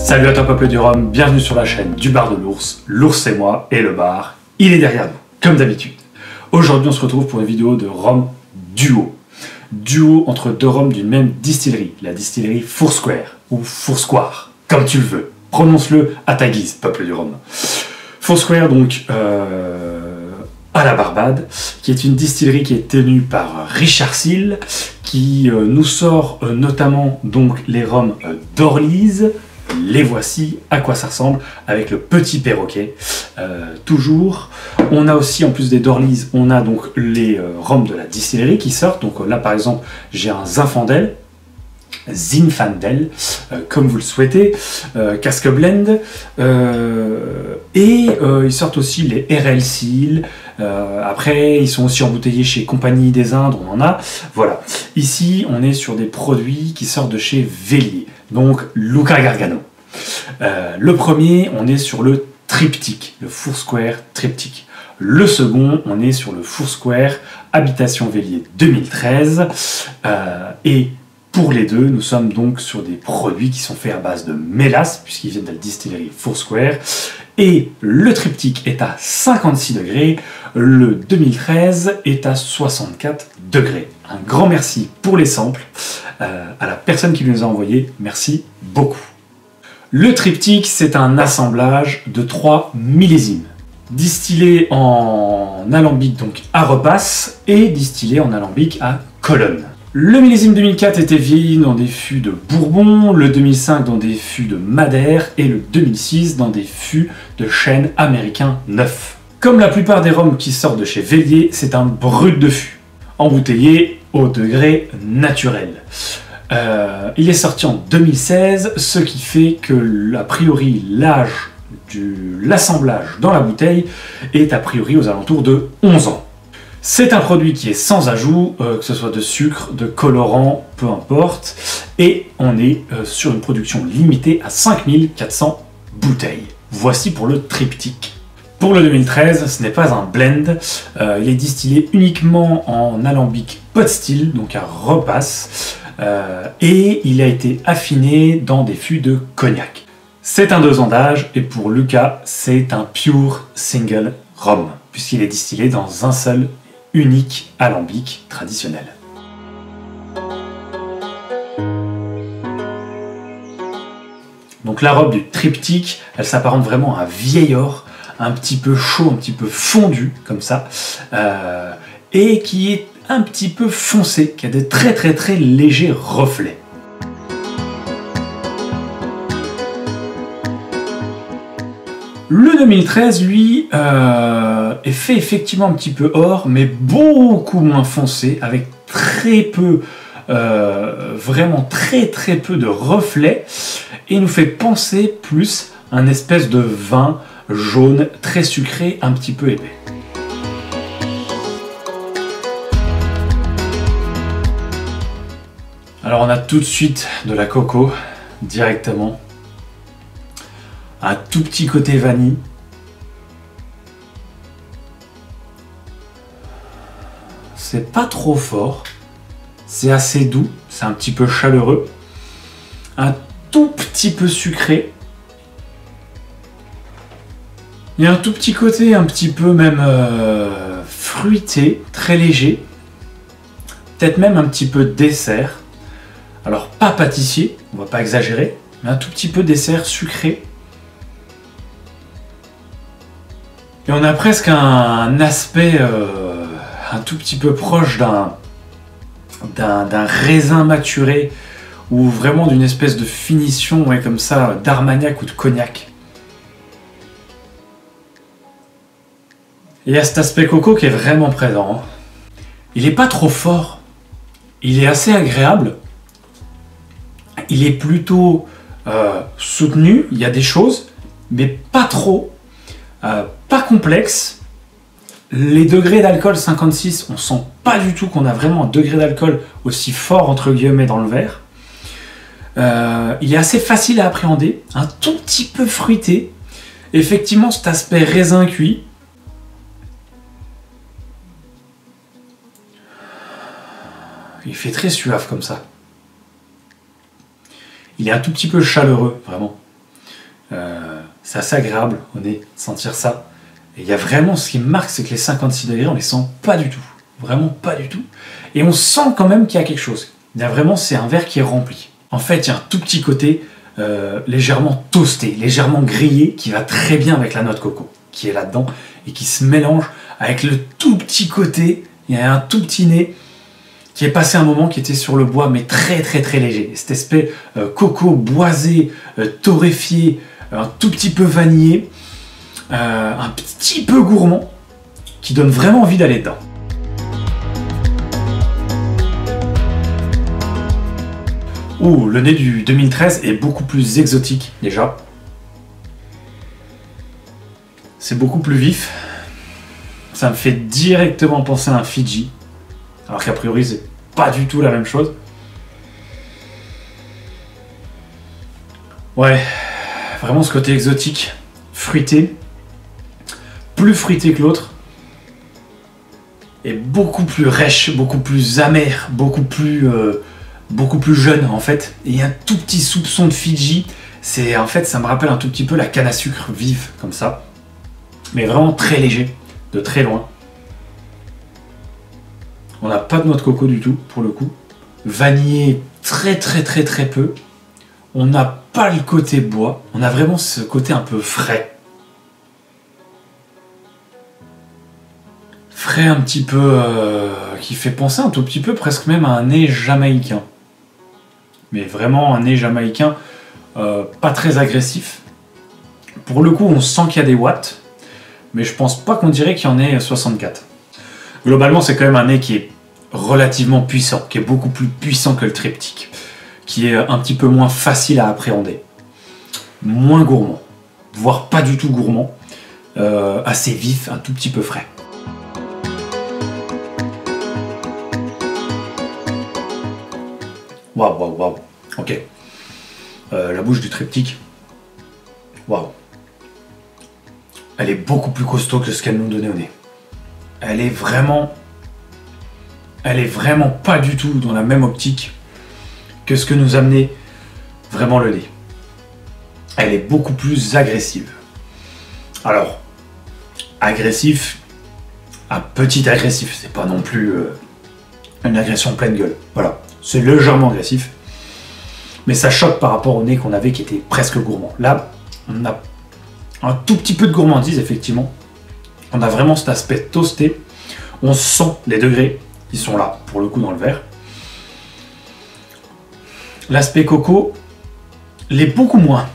Salut à toi peuple du rhum, bienvenue sur la chaîne du bar de l'ours. L'ours c'est moi et le bar, il est derrière nous, comme d'habitude. Aujourd'hui on se retrouve pour une vidéo de rhum duo. Duo entre deux rhums d'une même distillerie, la distillerie Foursquare, ou Foursquare, comme tu le veux. Prononce-le à ta guise, peuple du rhum. Foursquare donc à la Barbade, qui est une distillerie qui est tenue par Richard Seale, qui nous sort notamment donc les rhums d'Orlyse. Les voici, à quoi ça ressemble, avec le petit perroquet, toujours. On a aussi, en plus des d'Orlyse, on a donc les rhums de la distillerie qui sortent. Donc là, par exemple, j'ai un Zinfandel, comme vous le souhaitez, Cask Blend, et ils sortent aussi les RL Seal. Après, ils sont aussi embouteillés chez Compagnie des Indes, on en a. Voilà. Ici, on est sur des produits qui sortent de chez Vellier, donc Luca Gargano. Le premier, on est sur le triptyque, le Foursquare triptyque. Le second, on est sur le Foursquare Habitation Vellier 2013. Et pour les deux, nous sommes donc sur des produits qui sont faits à base de mélasse, puisqu'ils viennent de la distillerie Foursquare. Et le triptyque est à 56 degrés, le 2013 est à 64 degrés. Un grand merci pour les samples, à la personne qui nous a envoyé, merci beaucoup. Le triptyque, c'est un assemblage de 3 millésimes, distillé en alambic donc à repasse et distillé en alambic à colonne. Le millésime 2004 était vieilli dans des fûts de Bourbon, le 2005 dans des fûts de Madère et le 2006 dans des fûts de chêne américain neuf. Comme la plupart des rhums qui sortent de chez Vellier, c'est un brut de fût, embouteillé au degré naturel. Il est sorti en 2016, ce qui fait que, a priori, l'âge de l'assemblage dans la bouteille est a priori aux alentours de 11 ans. C'est un produit qui est sans ajout, que ce soit de sucre, de colorant, peu importe, et on est sur une production limitée à 5400 bouteilles. Voici pour le triptyque. Pour le 2013, ce n'est pas un blend, il est distillé uniquement en alambic pot still, donc à repasse, et il a été affiné dans des fûts de cognac. C'est un 2 ans d'âge, et pour Luca, c'est un pure single rhum, puisqu'il est distillé dans un seul unique alambic traditionnel. Donc la robe du triptyque, elle s'apparente vraiment à un vieil or, un petit peu chaud, un petit peu fondu, comme ça, et qui est un petit peu foncé, qui a des très légers reflets. Le 2013, lui, est fait effectivement un petit peu or, mais beaucoup moins foncé, avec très peu, vraiment très peu de reflets, et nous fait penser plus à un espèce de vin jaune, très sucré, un petit peu épais. Alors on a tout de suite de la coco, directement. Un tout petit côté vanille. C'est pas trop fort. C'est assez doux. C'est un petit peu chaleureux. Un tout petit peu sucré. Il y a un tout petit côté un petit peu même fruité, très léger. Peut-être même un petit peu dessert. Alors pas pâtissier, on va pas exagérer, mais un tout petit peu dessert sucré. Et on a presque un aspect un tout petit peu proche d'un raisin maturé ou vraiment d'une espèce de finition ouais, comme ça d'armagnac ou de cognac. Et il y a cet aspect coco qui est vraiment présent. Il n'est pas trop fort, il est assez agréable, il est plutôt soutenu, il y a des choses, mais pas trop. Pas complexe. Les degrés d'alcool 56, on sent pas du tout qu'on a vraiment un degré d'alcool aussi fort entre guillemets dans le verre. Il est assez facile à appréhender, un tout petit peu fruité. Effectivement, cet aspect raisin cuit. Il fait très suave comme ça. Il est un tout petit peu chaleureux, vraiment. C'est assez agréable au nez de sentir ça. Et il y a vraiment, ce qui me marque, c'est que les 56 degrés, on les sent pas du tout. Vraiment pas du tout. Et on sent quand même qu'il y a quelque chose. Il y a vraiment, c'est un verre qui est rempli. En fait, il y a un tout petit côté légèrement toasté, légèrement grillé, qui va très bien avec la noix de coco, qui est là-dedans, et qui se mélange avec le tout petit côté, il y a un tout petit nez, qui est passé un moment, qui était sur le bois, mais très très très léger. Cet aspect coco boisé, torréfié, un tout petit peu vanillé, un petit peu gourmand, qui donne vraiment envie d'aller dedans. Ouh, le nez du 2013 est beaucoup plus exotique, déjà. C'est beaucoup plus vif. Ça me fait directement penser à un Fiji. Alors qu'a priori, c'est pas du tout la même chose. Ouais, vraiment ce côté exotique, fruité. Plus fruité que l'autre. Et beaucoup plus rêche, beaucoup plus amer, beaucoup plus jeune en fait. Et il y a un tout petit soupçon de Fiji. En fait, ça me rappelle un tout petit peu la canne à sucre vive, comme ça. Mais vraiment très léger, de très loin. On n'a pas de noix de coco du tout, pour le coup. Vanillé très très très très peu. On n'a pas le côté bois. On a vraiment ce côté un peu frais. Frais un petit peu... qui fait penser un tout petit peu presque même à un nez jamaïcain. Mais vraiment un nez jamaïcain pas très agressif. Pour le coup, on sent qu'il y a des watts. Mais je pense pas qu'on dirait qu'il y en ait 64. Globalement, c'est quand même un nez qui est relativement puissant, qui est beaucoup plus puissant que le triptyque, qui est un petit peu moins facile à appréhender, moins gourmand, voire pas du tout gourmand, assez vif, un tout petit peu frais. Waouh, waouh, waouh. Ok. La bouche du triptyque. Waouh. Elle est beaucoup plus costaud que ce qu'elle nous donnait au nez. Elle est vraiment pas du tout dans la même optique que ce que nous amenait vraiment le nez. Elle est beaucoup plus agressive. Alors, agressif, un petit agressif, c'est pas non plus une agression pleine gueule. Voilà, c'est légèrement agressif, mais ça choque par rapport au nez qu'on avait qui était presque gourmand. Là, on a un tout petit peu de gourmandise, effectivement. On a vraiment cet aspect toasté. On sent les degrés, ils sont là, pour le coup, dans le verre. L'aspect coco l'est beaucoup moins.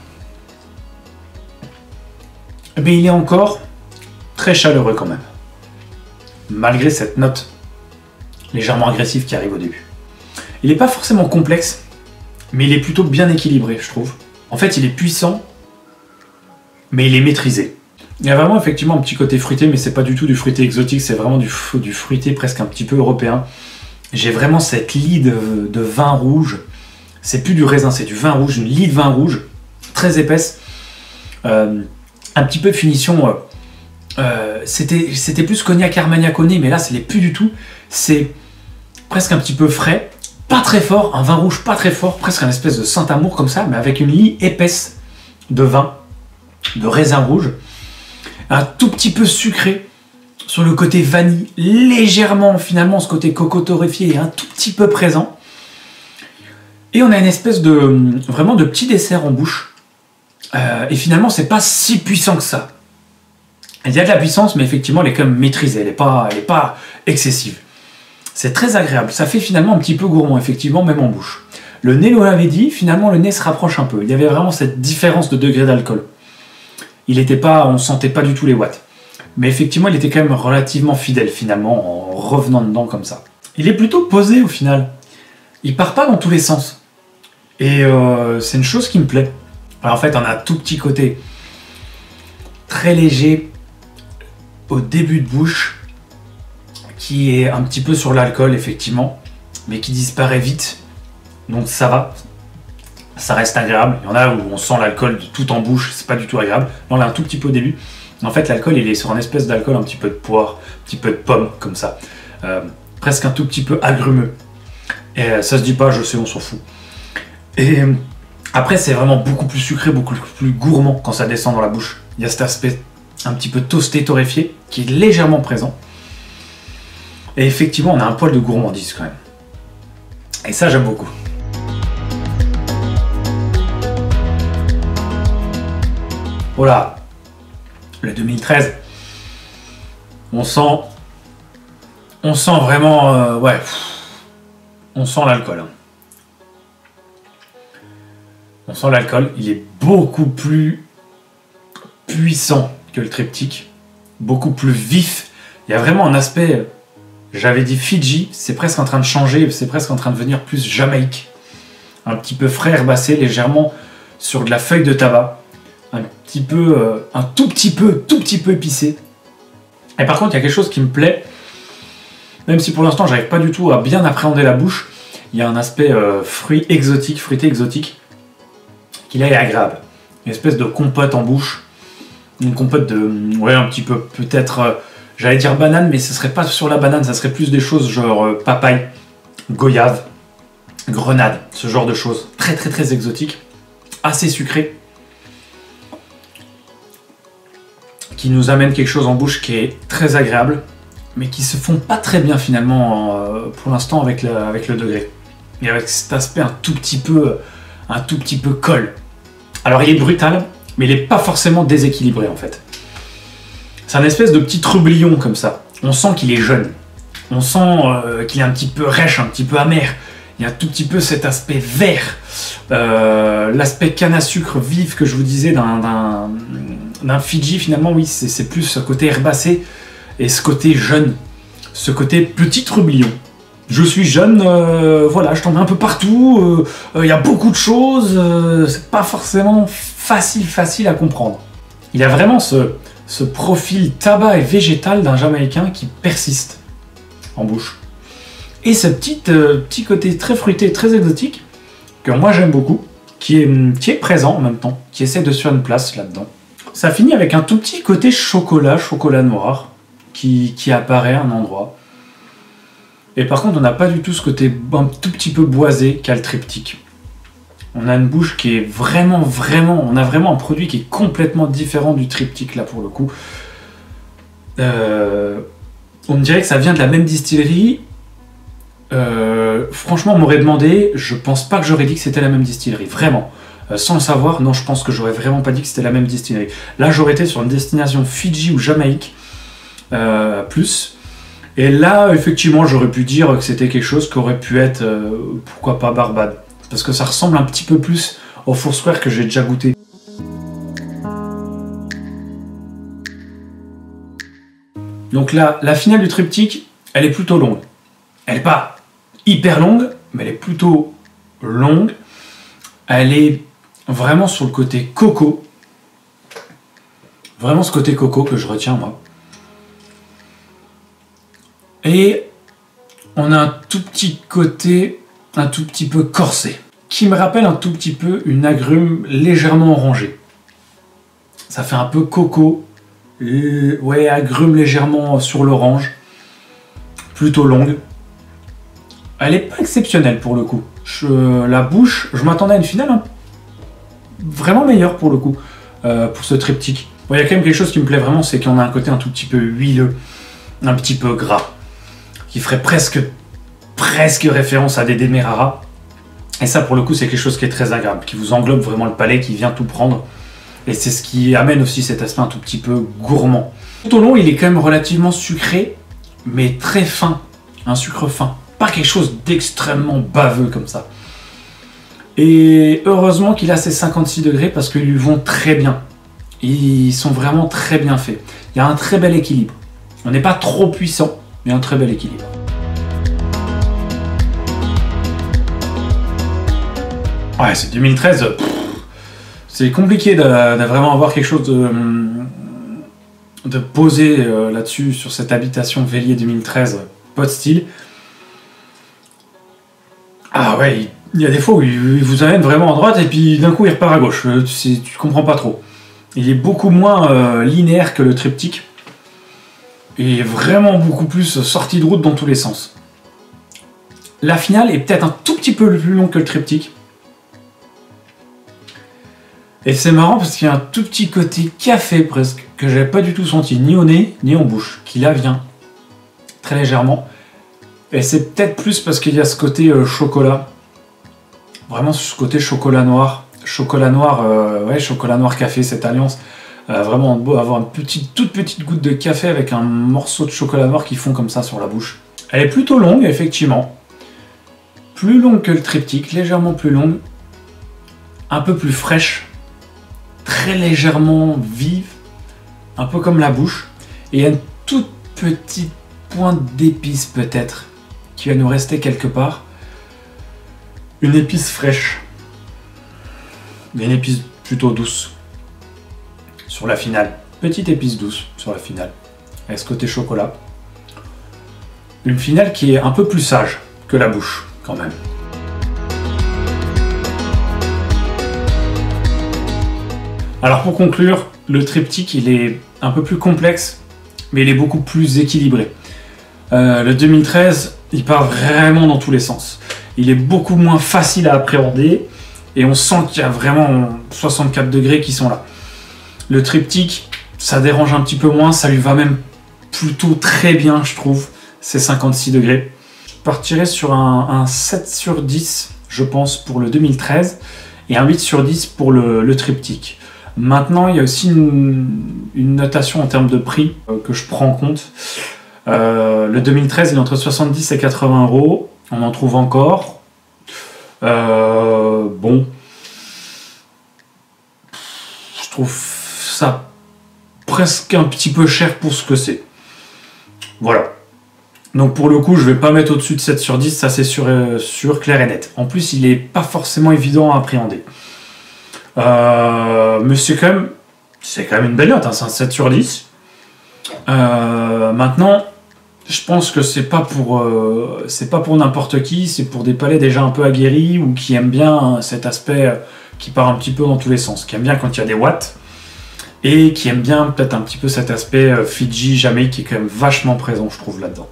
Mais il est encore très chaleureux quand même. Malgré cette note légèrement agressive qui arrive au début. Il n'est pas forcément complexe, mais il est plutôt bien équilibré, je trouve. En fait, il est puissant, mais il est maîtrisé. Il y a vraiment effectivement un petit côté fruité, mais c'est pas du tout du fruité exotique, c'est vraiment du fruité presque un petit peu européen. J'ai vraiment cette lie de vin rouge. C'est plus du raisin, c'est du vin rouge, une lie de vin rouge, très épaisse. Un petit peu de finition. C'était plus cognac armagnac au nez, mais là, ce n'est plus du tout. C'est presque un petit peu frais, pas très fort, un vin rouge pas très fort, presque un espèce de Saint-Amour comme ça, mais avec une lie épaisse de vin, de raisin rouge. Un tout petit peu sucré sur le côté vanille, légèrement finalement ce côté coco torréfié est un tout petit peu présent. Et on a une espèce de vraiment de petit dessert en bouche. Et finalement c'est pas si puissant que ça. Il y a de la puissance, mais effectivement elle est quand même maîtrisée, elle est pas excessive. C'est très agréable, ça fait finalement un petit peu gourmand, effectivement, même en bouche. Le nez, on l'avait dit, finalement le nez se rapproche un peu. Il y avait vraiment cette différence de degré d'alcool. On sentait pas du tout les watts. Mais effectivement, il était quand même relativement fidèle finalement, en revenant dedans comme ça. Il est plutôt posé au final. Il part pas dans tous les sens. Et c'est une chose qui me plaît. Alors, en fait, on a un tout petit côté très léger au début de bouche, qui est un petit peu sur l'alcool, effectivement, mais qui disparaît vite. Donc ça va. Ça reste agréable. Il y en a où on sent l'alcool tout en bouche, c'est pas du tout agréable. Là, on a un tout petit peu au début. En fait, l'alcool, il est sur une espèce d'alcool, un petit peu de poire, un petit peu de pomme, comme ça. Presque un tout petit peu agrumeux. Et ça se dit pas, je sais, on s'en fout. Et Après, c'est vraiment beaucoup plus sucré, beaucoup plus gourmand quand ça descend dans la bouche. Il y a cet aspect un petit peu toasté, torréfié, qui est légèrement présent. Et effectivement, on a un poil de gourmandise quand même. Et ça, j'aime beaucoup. Voilà, le 2013, on sent vraiment, ouais, on sent l'alcool. Hein. On sent l'alcool, il est beaucoup plus puissant que le triptyque, beaucoup plus vif. Il y a vraiment un aspect, j'avais dit Fidji, c'est presque en train de changer, c'est presque en train de devenir plus Jamaïque. Un petit peu frais herbacé, légèrement sur de la feuille de tabac. Un petit peu, un tout petit peu épicé. Et par contre, il y a quelque chose qui me plaît, même si pour l'instant, j'arrive pas du tout à bien appréhender la bouche. Il y a un aspect fruité exotique, qui là est agréable. Une espèce de compote en bouche, une compote de, ouais, un petit peu, peut-être, j'allais dire banane, mais ce serait pas sur la banane, ça serait plus des choses genre papaye, goyave, grenade, ce genre de choses. Très exotique, assez sucré. Qui nous amène quelque chose en bouche qui est très agréable, mais qui se fond pas très bien finalement pour l'instant avec le degré. Et avec cet aspect un tout petit peu colle. Alors il est brutal, mais il n'est pas forcément déséquilibré en fait. C'est un espèce de petit trublion comme ça. On sent qu'il est jeune. On sent qu'il est un petit peu rêche, un petit peu amer. Il y a un tout petit peu cet aspect vert. L'aspect canne à sucre vif que je vous disais d'un Fidji, finalement, oui, c'est plus ce côté herbacé et ce côté jeune, ce côté petit trublion. Je suis jeune, voilà, je tombe un peu partout, il y a beaucoup de choses, c'est pas forcément facile à comprendre. Il a vraiment ce profil tabac et végétal d'un Jamaïcain qui persiste en bouche. Et ce petit côté très fruité, très exotique, que moi j'aime beaucoup, qui est présent en même temps, qui essaie de se faire une place là-dedans. Ça finit avec un tout petit côté chocolat noir, qui apparaît à un endroit. Et par contre, on n'a pas du tout ce côté un tout petit peu boisé qu'a le triptyque. On a une bouche qui est vraiment, on a vraiment un produit qui est complètement différent du triptyque là pour le coup. On me dirait que ça vient de la même distillerie. Franchement, on m'aurait demandé, je pense pas que j'aurais dit que c'était la même distillerie, vraiment. Sans le savoir, non, je pense que j'aurais vraiment pas dit que c'était la même distillerie. Là, j'aurais été sur une destination Fidji ou Jamaïque, plus. Et là, effectivement, j'aurais pu dire que c'était quelque chose qui aurait pu être, pourquoi pas, Barbade. Parce que ça ressemble un petit peu plus au Foursquare que j'ai déjà goûté. Donc là, la finale du triptyque, elle est plutôt longue. Elle n'est pas hyper longue, mais elle est plutôt longue. Elle est vraiment sur le côté coco. Vraiment ce côté coco que je retiens, moi. Et on a un tout petit côté, un tout petit peu corsé, qui me rappelle un tout petit peu une agrume légèrement orangée. Ça fait un peu coco, ouais, agrume légèrement sur l'orange, plutôt longue. Elle n'est pas exceptionnelle pour le coup. La bouche, je m'attendais à une finale vraiment meilleure pour le coup, pour ce triptyque. Bon, il y a quand même quelque chose qui me plaît vraiment, c'est qu'on a un côté un tout petit peu huileux, un petit peu gras, qui ferait presque référence à des Demerara. Et ça, pour le coup, c'est quelque chose qui est très agréable, qui vous englobe vraiment le palais, qui vient tout prendre. Et c'est ce qui amène aussi cet aspect un tout petit peu gourmand. Tout au long, il est quand même relativement sucré, mais très fin, un sucre fin. Pas quelque chose d'extrêmement baveux comme ça. Et heureusement qu'il a ces 56 degrés parce qu'ils lui vont très bien. Ils sont vraiment très bien faits. Il y a un très bel équilibre. On n'est pas trop puissant, mais un très bel équilibre. Ouais, c'est 2013. C'est compliqué de vraiment avoir quelque chose de posé là-dessus, sur cette habitation Vélier 2013, pot style. Ah ouais, il y a des fois où il vous amène vraiment à droite et puis d'un coup il repart à gauche. Tu comprends pas trop. Il est beaucoup moins linéaire que le triptyque. Et vraiment beaucoup plus sorti de route dans tous les sens. La finale est peut-être un tout petit peu plus longue que le triptyque. Et c'est marrant parce qu'il y a un tout petit côté café presque, que j'avais pas du tout senti, ni au nez, ni en bouche, qui là vient très légèrement. Et c'est peut-être plus parce qu'il y a ce côté chocolat. Vraiment ce côté chocolat noir. Chocolat noir, ouais, chocolat noir café, cette alliance. Vraiment beau avoir une toute petite goutte de café avec un morceau de chocolat noir qui fond comme ça sur la bouche. Elle est plutôt longue, effectivement. Plus longue que le triptyque, légèrement plus longue. Un peu plus fraîche. Très légèrement vive. Un peu comme la bouche. Et il y a une toute petite pointe d'épice peut-être qui va nous rester quelque part. Une épice fraîche. Mais une épice plutôt douce. Sur la finale. Petite épice douce sur la finale. Avec ce côté chocolat. Une finale qui est un peu plus sage que la bouche, quand même. Alors pour conclure, le triptyque, il est un peu plus complexe, mais il est beaucoup plus équilibré. Le 2013, il part vraiment dans tous les sens. Il est beaucoup moins facile à appréhender, et on sent qu'il y a vraiment 64 degrés qui sont là. Le triptyque, ça dérange un petit peu moins, ça lui va même plutôt très bien, je trouve. C'est 56 degrés. Je partirais sur un 7 sur 10, je pense, pour le 2013, et un 8 sur 10 pour le triptyque. Maintenant, il y a aussi une notation en termes de prix que je prends en compte. Le 2013, il est entre 70 et 80 €. On en trouve encore. Bon. Je trouve ça presque un petit peu cher pour ce que c'est. Voilà. Donc pour le coup, je vais pas mettre au-dessus de 7 sur 10, ça c'est sûr, clair et net. En plus, il est pas forcément évident à appréhender. Mais c'est quand même une belle note, hein, c'est un 7 sur 10. Maintenant, je pense que c'est pas pour n'importe qui, c'est pour des palais déjà un peu aguerris ou qui aiment bien cet aspect qui part un petit peu dans tous les sens, qui aiment bien quand il y a des watts et qui aiment bien peut-être un petit peu cet aspect Fidji, Jamaïque qui est quand même vachement présent, je trouve, là-dedans.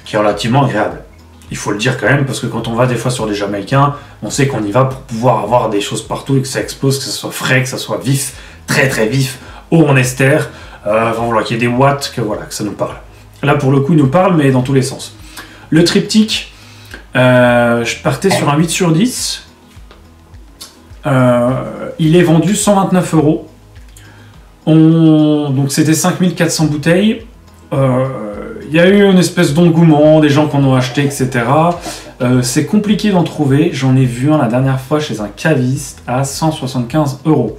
Qui est relativement agréable. Il faut le dire quand même, parce que quand on va des fois sur des Jamaïcains, on sait qu'on y va pour pouvoir avoir des choses partout et que ça explose, que ça soit frais, que ça soit vif, très très vif, haut en ester, voilà, qu'il y ait des watts, que ça nous parle. Là pour le coup il nous parle, mais dans tous les sens. Le triptyque, je partais sur un 8 sur 10. Il est vendu 129 €. Donc c'était 5400 bouteilles. Il y a eu une espèce d'engouement, des gens qui en ont acheté, etc. C'est compliqué d'en trouver. J'en ai vu un la dernière fois chez un caviste à 175 €.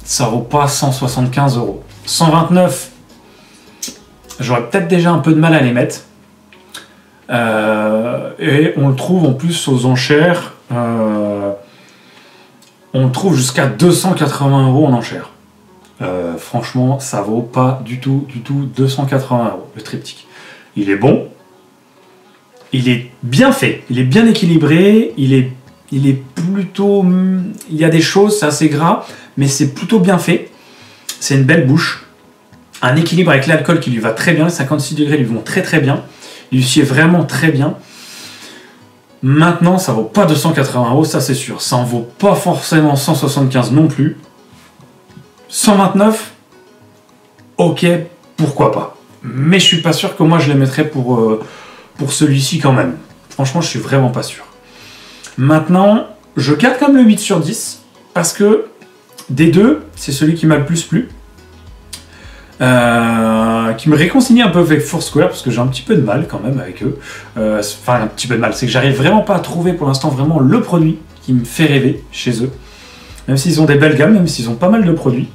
Ça vaut pas 175 €. 129, j'aurais peut-être déjà un peu de mal à les mettre. Et on le trouve en plus aux enchères. On le trouve jusqu'à 280 € en enchères. Franchement, ça vaut pas du tout 280 € le triptyque. Il est bon, il est bien fait, il est bien équilibré, il est plutôt, il y a des choses, c'est assez gras, mais c'est plutôt bien fait. C'est une belle bouche, un équilibre avec l'alcool qui lui va très bien. Les 56 degrés lui vont très très bien, il lui sied vraiment très bien. Maintenant, ça vaut pas 280 €, ça c'est sûr. Ça en vaut pas forcément 175 non plus. 129, ok, pourquoi pas. Mais je suis pas sûr que moi je les mettrais pour celui-ci quand même. Franchement, je suis vraiment pas sûr. Maintenant, je garde quand même le 8 sur 10, parce que des deux, c'est celui qui m'a le plus plu. Qui me réconcilie un peu avec Foursquare, parce que j'ai un petit peu de mal quand même avec eux. Enfin, un petit peu de mal, c'est que j'arrive vraiment pas à trouver pour l'instant vraiment le produit qui me fait rêver chez eux. Même s'ils ont des belles gammes, même s'ils ont pas mal de produits.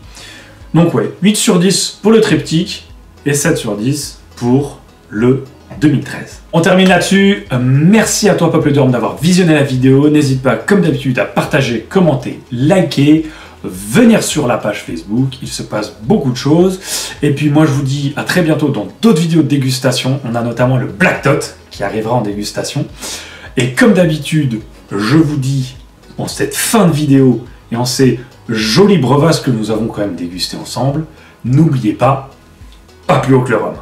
Donc ouais, 8 sur 10 pour le triptyque et 7 sur 10 pour le 2013. On termine là-dessus. Merci à toi Peuple d'Orme d'avoir visionné la vidéo. N'hésite pas comme d'habitude à partager, commenter, liker, venir sur la page Facebook. Il se passe beaucoup de choses. Et puis moi je vous dis à très bientôt dans d'autres vidéos de dégustation. On a notamment le Black Tot qui arrivera en dégustation. Et comme d'habitude, je vous dis en cette fin de vidéo et en ces jolies breuvages que nous avons quand même dégusté ensemble, n'oubliez pas, pas plus haut que le rhum.